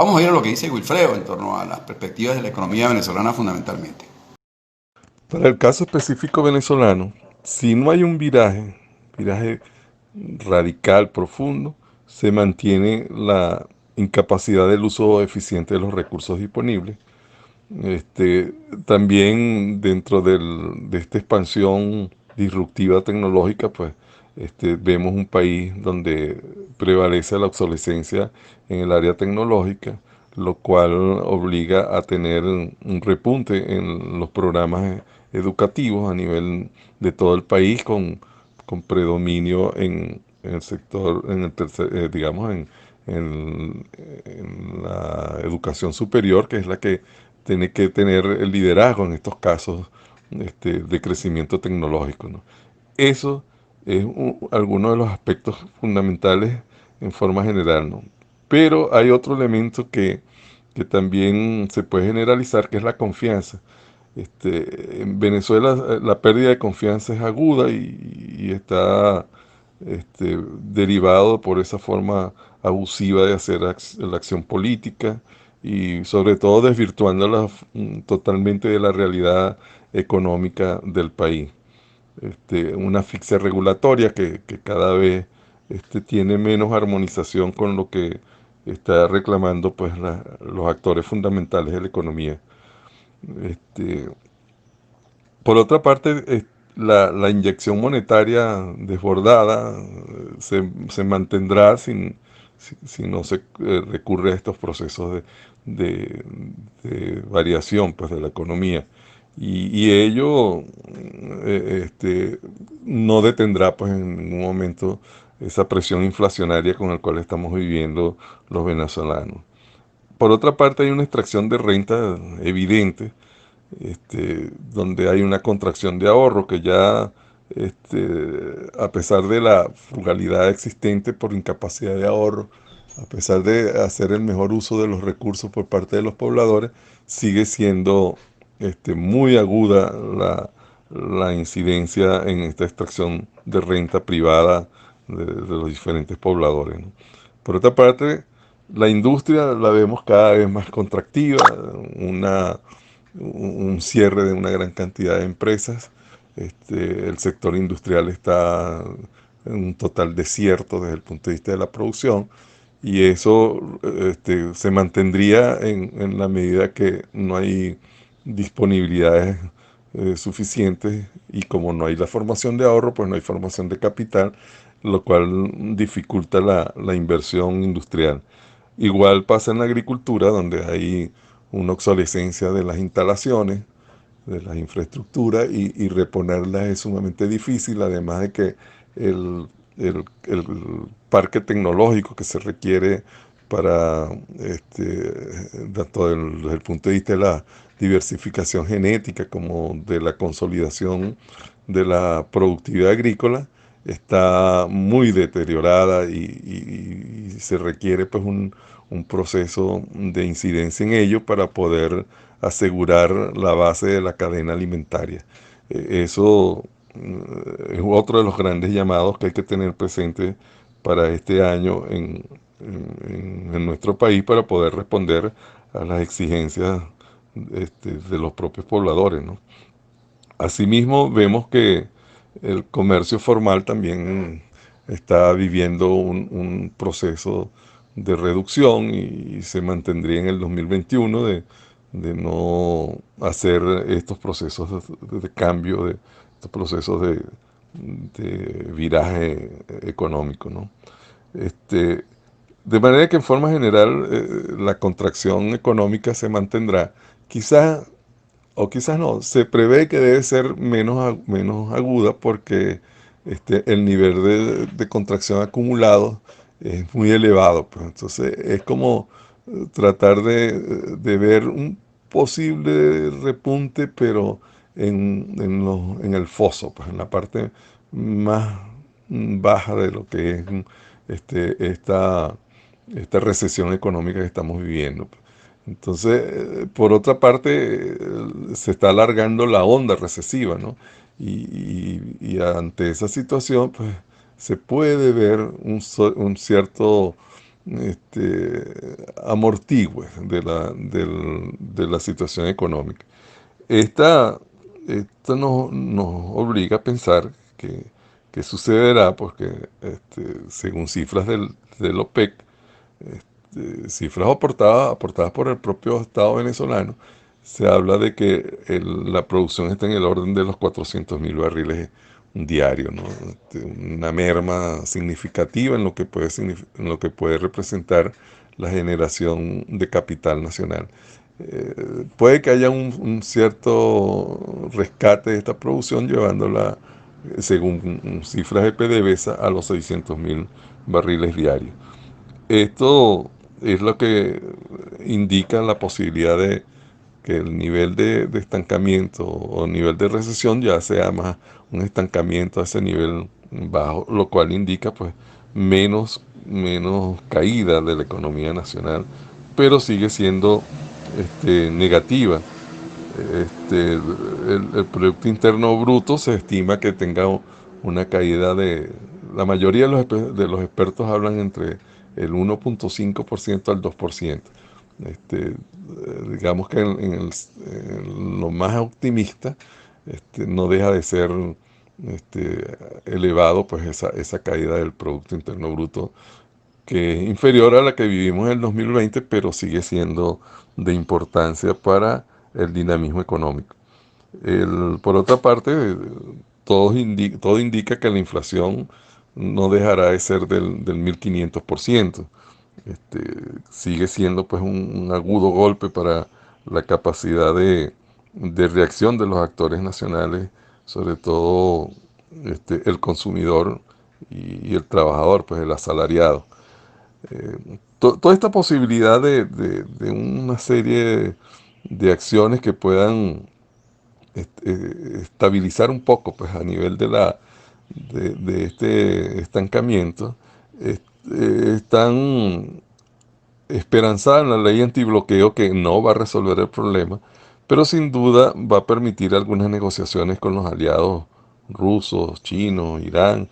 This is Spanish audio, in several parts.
Vamos a ver lo que dice Wilfredo en torno a las perspectivas de la economía venezolana fundamentalmente. Para el caso específico venezolano, si no hay un viraje radical, profundo, se mantiene la incapacidad del uso eficiente de los recursos disponibles. Este, También dentro de esta expansión disruptiva tecnológica, pues vemos un país donde prevalece la obsolescencia en el área tecnológica, lo cual obliga a tener un repunte en los programas educativos a nivel de todo el país con predominio en el sector, en el digamos, en la educación superior, que es la que tiene que tener el liderazgo en estos casos de crecimiento tecnológico, ¿no? Eso es alguno de los aspectos fundamentales en forma general, ¿no? Pero hay otro elemento que también se puede generalizar, que es la confianza. En Venezuela la pérdida de confianza es aguda y está derivado por esa forma abusiva de hacer la acción política y sobre todo desvirtuándola totalmente de la realidad económica del país. Una asfixia regulatoria que cada vez tiene menos armonización con lo que está reclamando pues los actores fundamentales de la economía. Este, por otra parte, la inyección monetaria desbordada se mantendrá si no se recurre a estos procesos de- de variación pues, de la economía. Y ello no detendrá pues, en ningún momento esa presión inflacionaria con la cual estamos viviendo los venezolanos. Por otra parte, hay una extracción de renta evidente donde hay una contracción de ahorro que ya, a pesar de la frugalidad existente por incapacidad de ahorro, a pesar de hacer el mejor uso de los recursos por parte de los pobladores, sigue siendo muy aguda la incidencia en esta extracción de renta privada de los diferentes pobladores, ¿no? Por otra parte, la industria la vemos cada vez más contractiva, un cierre de una gran cantidad de empresas. El sector industrial está en un total desierto desde el punto de vista de la producción y eso se mantendría en la medida que no hay disponibilidades suficientes y como no hay la formación de ahorro, pues no hay formación de capital, lo cual dificulta la inversión industrial. Igual pasa en la agricultura, donde hay una obsolescencia de las instalaciones, de las infraestructuras, y reponerlas es sumamente difícil, además de que el, el parque tecnológico que se requiere para, tanto desde el punto de vista de la diversificación genética como de la consolidación de la productividad agrícola, está muy deteriorada y se requiere pues un proceso de incidencia en ello para poder asegurar la base de la cadena alimentaria. Eso es otro de los grandes llamados que hay que tener presente para este año en nuestro país para poder responder a las exigencias de los propios pobladores, ¿no? Asimismo, vemos que el comercio formal también está viviendo un proceso de reducción y se mantendría en el 2021 de no hacer estos procesos de cambio, de estos procesos de viraje económico, ¿no? Este, de manera que en forma general la contracción económica se mantendrá. Quizás o quizás no, se prevé que debe ser menos aguda porque el nivel de contracción acumulado es muy elevado, pues. Entonces es como tratar de ver un posible repunte, pero en el foso, pues, en la parte más baja de lo que es esta recesión económica que estamos viviendo, pues. Entonces, por otra parte, se está alargando la onda recesiva, ¿no? Y ante esa situación, pues, se puede ver un cierto amortigüe de la situación económica. Esta, Esto nos obliga a pensar que sucederá porque según cifras del OPEC, cifras aportadas por el propio Estado venezolano, se habla de que la producción está en el orden de los 400.000 barriles diarios, ¿no? Una merma significativa en lo que en lo que puede representar la generación de capital nacional. Puede que haya un cierto rescate de esta producción llevándola, según cifras de PDVSA, a los 600.000 barriles diarios. Esto es lo que indica la posibilidad de que el nivel de estancamiento o nivel de recesión ya sea más un estancamiento a ese nivel bajo, lo cual indica pues menos caída de la economía nacional, pero sigue siendo negativa. El Producto Interno Bruto se estima que tenga una caída de... La mayoría de los expertos hablan entre el 1,5% al 2%. Digamos que en lo más optimista no deja de ser elevado pues esa caída del Producto Interno Bruto, que es inferior a la que vivimos en el 2020, pero sigue siendo de importancia para el dinamismo económico. Por otra parte, todo indica que la inflación no dejará de ser del 1500%. Este, Sigue siendo pues un agudo golpe para la capacidad de reacción de los actores nacionales, sobre todo el consumidor y el trabajador, pues el asalariado. Toda esta posibilidad de una serie de acciones que puedan estabilizar un poco pues a nivel de este estancamiento, están esperanzadas en la ley antibloqueo, que no va a resolver el problema, pero sin duda va a permitir algunas negociaciones con los aliados rusos, chinos, Irán,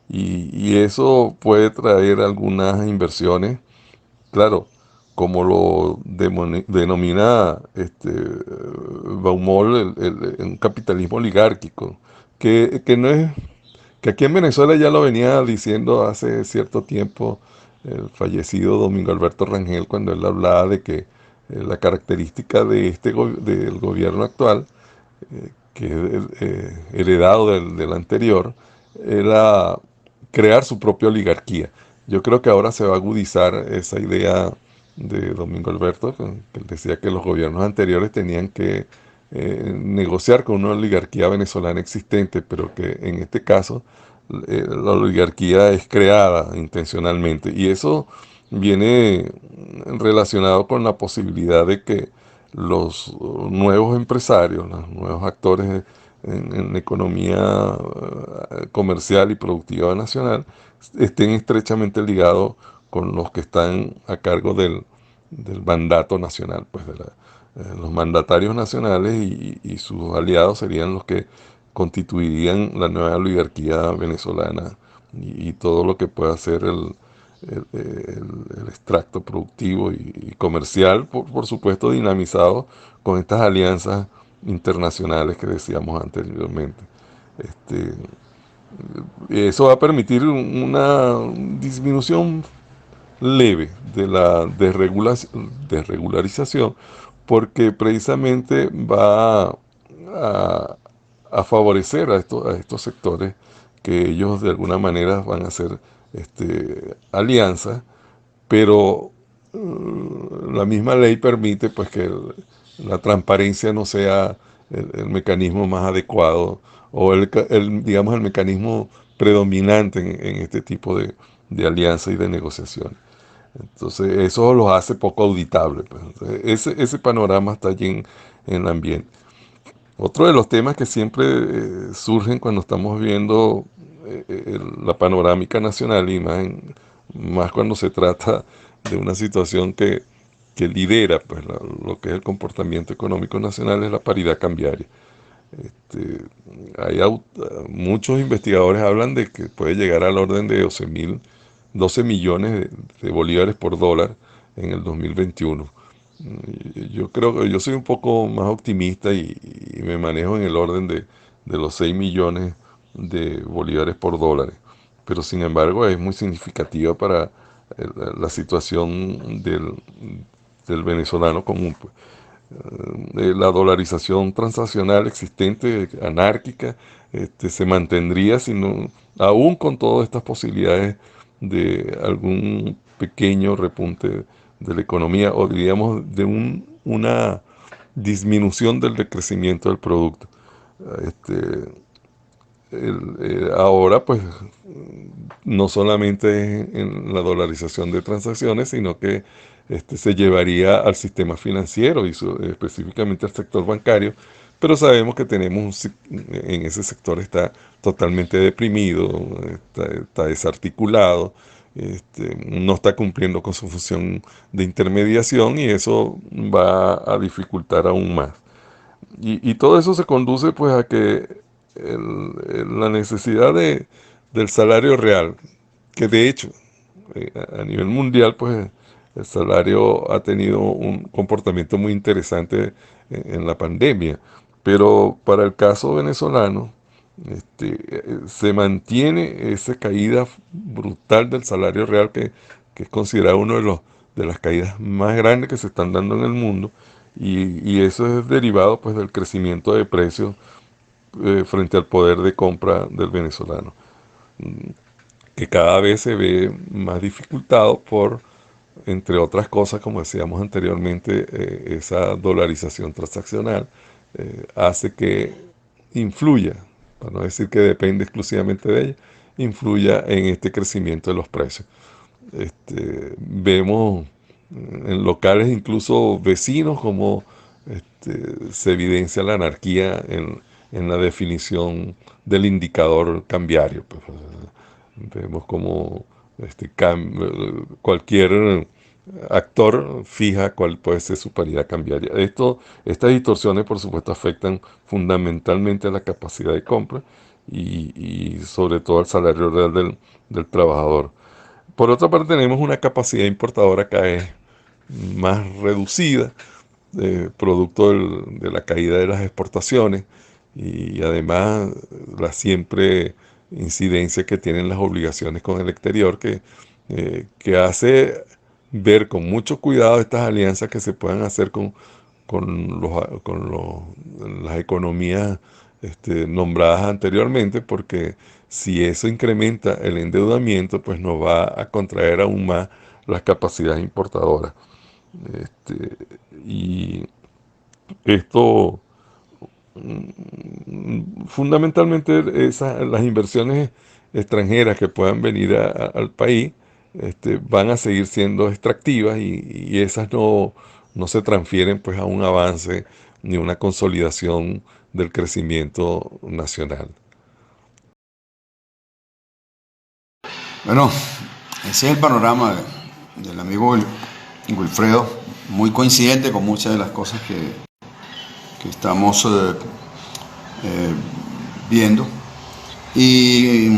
y eso puede traer algunas inversiones. Claro, como lo denomina Baumol, un capitalismo oligárquico, que no es, que aquí en Venezuela ya lo venía diciendo hace cierto tiempo el fallecido Domingo Alberto Rangel, cuando él hablaba de que la característica del gobierno actual, que es heredado del anterior, era crear su propia oligarquía. Yo creo que ahora se va a agudizar esa idea de Domingo Alberto, que él decía que los gobiernos anteriores tenían que negociar con una oligarquía venezolana existente, pero que en este caso la oligarquía es creada intencionalmente. Y eso viene relacionado con la posibilidad de que los nuevos empresarios, los nuevos actores en la economía comercial y productiva nacional, estén estrechamente ligados con los que están a cargo del mandato nacional, pues los mandatarios nacionales y sus aliados serían los que constituirían la nueva oligarquía venezolana y todo lo que pueda ser el extracto productivo y comercial, por supuesto, dinamizado con estas alianzas internacionales que decíamos anteriormente. Este, Eso va a permitir una disminución leve de la desregularización, porque precisamente va a, a favorecer a estos sectores, que ellos de alguna manera van a hacer alianzas, pero la misma ley permite pues que la transparencia no sea el mecanismo más adecuado o digamos el mecanismo predominante en este tipo de alianza y de negociación. Entonces eso los hace poco auditables, pues. Entonces, ese panorama está allí en el ambiente. Otro de los temas que siempre surgen cuando estamos viendo la panorámica nacional y más cuando se trata de una situación que lidera pues, lo que es el comportamiento económico nacional, es la paridad cambiaria. Este, Muchos investigadores hablan de que puede llegar al orden de 12.000 12 millones de bolívares por dólar en el 2021. Yo creo que yo soy un poco más optimista y me manejo en el orden de los 6 millones de bolívares por dólar. Pero sin embargo es muy significativa para la situación del venezolano común, pues. La dolarización transaccional existente, anárquica, se mantendría sino, aún con todas estas posibilidades de algún pequeño repunte de la economía o diríamos de una disminución del decrecimiento del producto. Este, Ahora pues no solamente en la dolarización de transacciones, sino que se llevaría al sistema financiero y específicamente al sector bancario, pero sabemos que en ese sector está totalmente deprimido, está desarticulado, no está cumpliendo con su función de intermediación y eso va a dificultar aún más. Y todo eso se conduce pues a que la necesidad del salario real, que de hecho a nivel mundial pues el salario ha tenido un comportamiento muy interesante en la pandemia, pero para el caso venezolano se mantiene esa caída brutal del salario real que es considerado uno de las caídas más grandes que se están dando en el mundo y eso es derivado pues del crecimiento de precios frente al poder de compra del venezolano, que cada vez se ve más dificultado por, entre otras cosas, como decíamos anteriormente, esa dolarización transaccional hace que influya, para no decir que depende exclusivamente de ella, influya en este crecimiento de los precios. Vemos en locales incluso vecinos como se evidencia la anarquía en la definición del indicador cambiario. Pues, vemos como cualquier actor fija cuál puede ser su paridad cambiaria. Estas distorsiones, por supuesto, afectan fundamentalmente a la capacidad de compra y sobre todo al salario real del trabajador. Por otra parte, tenemos una capacidad importadora cada vez más reducida, producto de la caída de las exportaciones y además la siempre incidencia que tienen las obligaciones con el exterior que hace ver con mucho cuidado estas alianzas que se puedan hacer con las economías nombradas anteriormente, porque si eso incrementa el endeudamiento, pues nos va a contraer aún más las capacidades importadoras. Este, y esto, fundamentalmente, las inversiones extranjeras que puedan venir al país van a seguir siendo extractivas y esas no se transfieren pues a un avance ni una consolidación del crecimiento nacional. Bueno, ese es el panorama del amigo Wilfredo, muy coincidente con muchas de las cosas que estamos viendo. Y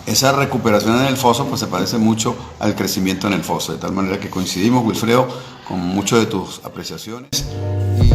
esa recuperación en el foso pues se parece mucho al crecimiento en el foso, de tal manera que coincidimos, Wilfredo, con muchas de tus apreciaciones. Y